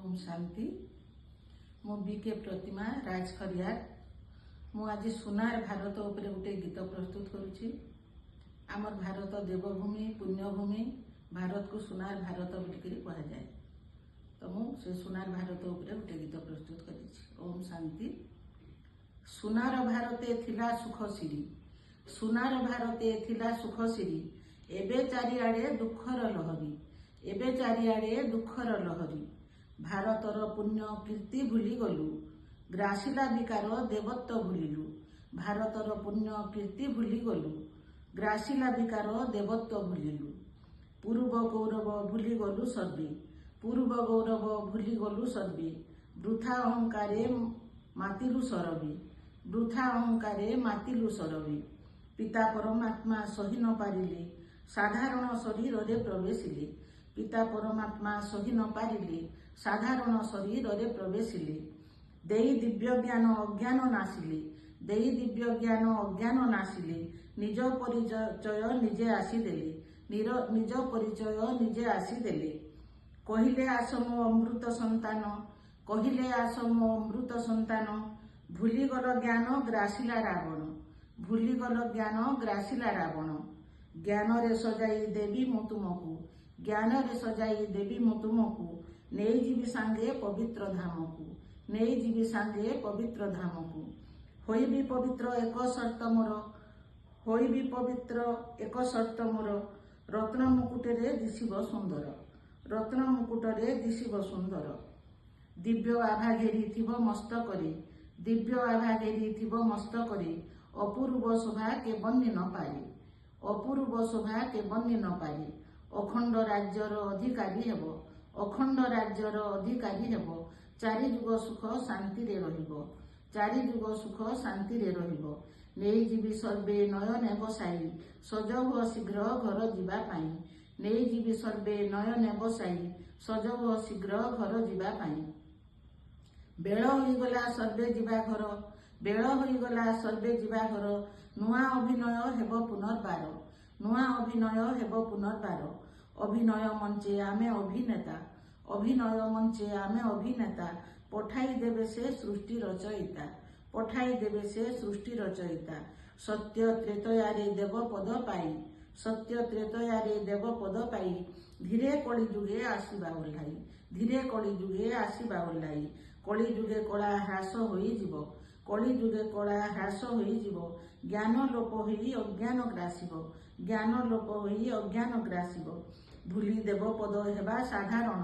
ओम शांति। मु बीके प्रतिमा राज खरियार। मु आज सुनार भारत उपरे गोटे गीत प्रस्तुत करुछि। आमर भारत देवभूमि पुण्यभूमि, भारत को सुनार भारत बोलिकरी कहा जाए। तो मु से सुनार भारत उपरे गोटे गीत प्रस्तुत करिछि। ओम शांति। सुनार भारते थिला सुख सिरी, सुनार भारते थिला सुख सिरी, एबे चारिआडे दुखर लहरी, एबे चारिआडे दुखर लहरी। भारतर पुण्य कीर्ति भूली गलु, ग्रासिला विकार देवत्व भूलिलु। भारतर पुण्य कीर्ति भूली गलु, ग्रासिला विकार देवत्व भूलिलु। पूर्व गौरव भूली गलु सर्वे, पूर्व गौरव भूली गलु सर्वे। वृथा अहंकारे मातिलु सरवे, वृथा अहंकारे मातिलु सरवे। पिता परमात्मा सही न पारिले, साधारण शरीर रे प्रवेशिले। पिता परमात्मा सही न पारिले, साधारण शरीर रे प्रवेशिले। देई दिव्य ज्ञान अज्ञान नासिले, देई दिव्य ज्ञान अज्ञान नासिले। निज परिचय निजे आसीदेले, निज परिचय निजे आसीदेले। कहिले आस मो अमृत संतान, कहिले आस मो अमृत संतान। भूलीगल ज्ञान ग्रासिला रावण, भूलीगल ज्ञान ग्रासिला रावण। ज्ञान रे सजाई देवी मु तुमको, ज्ञान रे सजाई देवी मु तुमको। नहीं जीवी सांगे पवित्र धाम को, नहीं जीवी सांगे पवित्र धाम को। होई भी पवित्र एक शर्त मोर, होई भी पवित्र एक शर्त मोर। रत्न मुकुटरे दिशिब सुंदर, रत्न मुकुटरे दिशिब सुंदर। दिव्य आभा घेरी थिब मस्तकरे, दिव्य आभा घेरी थिब मस्तकरे। अपूर्व शोभा के बन्नी न पारे, अपूर्व शोभा के बन्नी न पारे। अखंड राज्यर अधिकारी हेब, अखंड राज्यर अधिकारी हेब। चारि जुग सुख शांति रे रहिब, चारि जुग सुख शांति रे रहिब। नेई जीवी सर्वे नयने बसाई, सज हुଅ शीघ्र घर जीवा पाई। नेई जीवी सर्वे नयने बसाई, सज हुଅ शीघ्र घर जीवा पाई। बेଳ ହୋଇଗଲା सर्वे जीवा घर, बेଳ ହୋଇଗଲା सर्वे जीवा घर। नुआ अभिनय हेब पुनर्बार, नुआ अभिनय हेब पुनर्बार। अभिनय मंचे आमे अभिनेता, अभिनय मंचे आमे अभिनेता। पठाई देवे से सृष्टि रचयिता, पठाई देवे से सृष्टि रचयिता। सत्य त्रेतयारे देव पद पाई, सत्य त्रेतयारे देव पद पाई। धीरे कली जुगे आसीबा ओह्लाई, धीरे कली जुगे आसीबा ओह्लाई। कली जुगे कला ह्रास होई जीव, कली जुगे कला ह्रास होई जीव। ज्ञान लोप होई अज्ञान ग्रासिब, ज्ञान लोप होई अज्ञान ग्रासिब। भूली देव पद हेबा साधारण,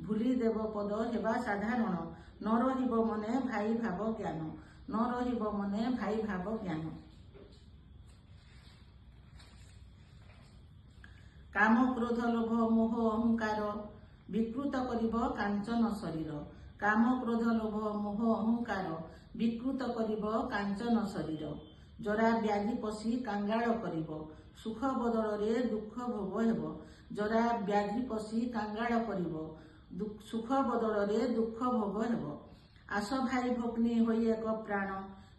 भूली देव पद हेबा साधारण। न रहिब मने भाई भाव ज्ञान, न रहिब मने भाई भाव ज्ञान। काम क्रोध लोभ मोह अहंकार विकृत करिब कांचन शरीर। काम क्रोध लोभ मोह अहंकार विकृत करिब कांचन शरीर। जरा व्याधि पशि कांगाल करिब, सुख बदल रे दुख भोग हेब। जरा व्याधि पशि कांगाल करिब, सुख बदल रे दुख भोग हेब। आस भाई भग्नी होई एक प्राण,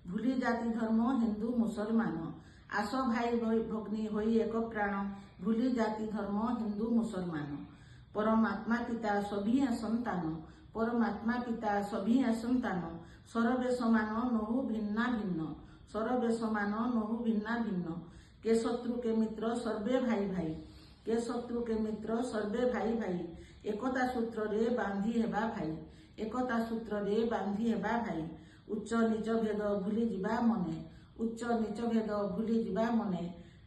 भूली जाति धर्म हिंदू मुसलमान। आस भाई भग्नी होई एक प्राण, भूली जाति धर्म हिंदू मुसलमान। परमात्मा पिता सभी संतान, परमात्मा पिता सभी संतान। सर्वे समान नहु भिन्ना भिन्न, सर्वे समान नहु भिन्ना भिन्न। के शत्रु के मित्र सर्वे भाई भाई, के शत्रु के मित्र सर्वे भाई भाई। एकता सूत्र रे बांधी हेबा भाई, एकता सूत्र रे बांधी हेबा भाई। उच्च नीच भेद भूली जिबा मने, उच्च नीच भेद भूली जिबा मने।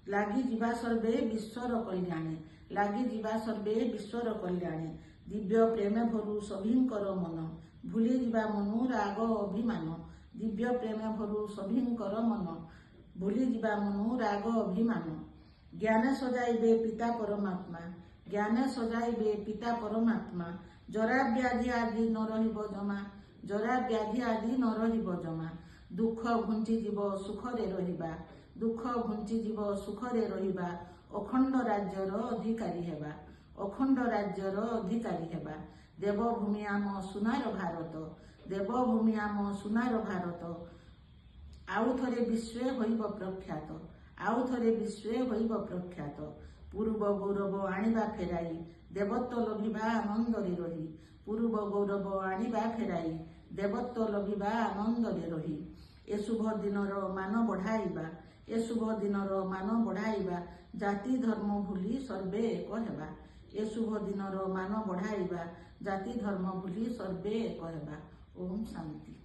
लागी जिबा सर्वे विश्वर कल्याणे, लागी जिबा सर्वे विश्वर कल्याणे। दिव्य प्रेम भरु सभींकर मन, भूली जिबा मनु राग अभिमान। दिव्य प्रेम भरु सभींकर मन, भूली जिबा मनु राग अभिमान। ज्ञान सजाइबे पिता परमात्मा, ज्ञान सजाइबे पिता परमात्मा। जरा व्याधि आदि न रहिब जमा, जरा व्याधि आदि न रहिब जमा। दुख घुंची जीव सुख रे रहिबा, दुख घुंची जीव सुख रे रहिबा। अखंड राज्यर अधिकारी हेबा, अखंड राज्यर अधिकारी हेबा। देवभूमि आम सुनार भारत, देवभूमि आम सुनार भारत। आउ थरे विश्वे होइब प्रख्यात, आउ थरे विश्वे होइब प्रख्यात। पूर्व गौरव आनिबा फेराई, देवत्व लोभिबा आनंद रे रही। ପୂର୍ବ ଗୌରବ ଆଣିବା ଫେରାଇ, ଦେବତ୍ୱ ଲଭିବା ଆନନ୍ଦରେ ରହି। ଏ ଶୁଭ ଦିନର ମାନ ବଢ଼ାଇବା, ଏ ଶୁଭ ଦିନର ମାନ ବଢ଼ାଇବା, ଜାତି ଧର୍ମ ଭୁଲି ସର୍ବେ ଏକ ହେବା। ଏ ଶୁଭ ଦିନର ମାନ ବଢ଼ାଇବା, ଜାତି ଧର୍ମ ଭୁଲି ସର୍ବେ ଏକ ହେବା। ଓମ୍ ଶାନ୍ତି।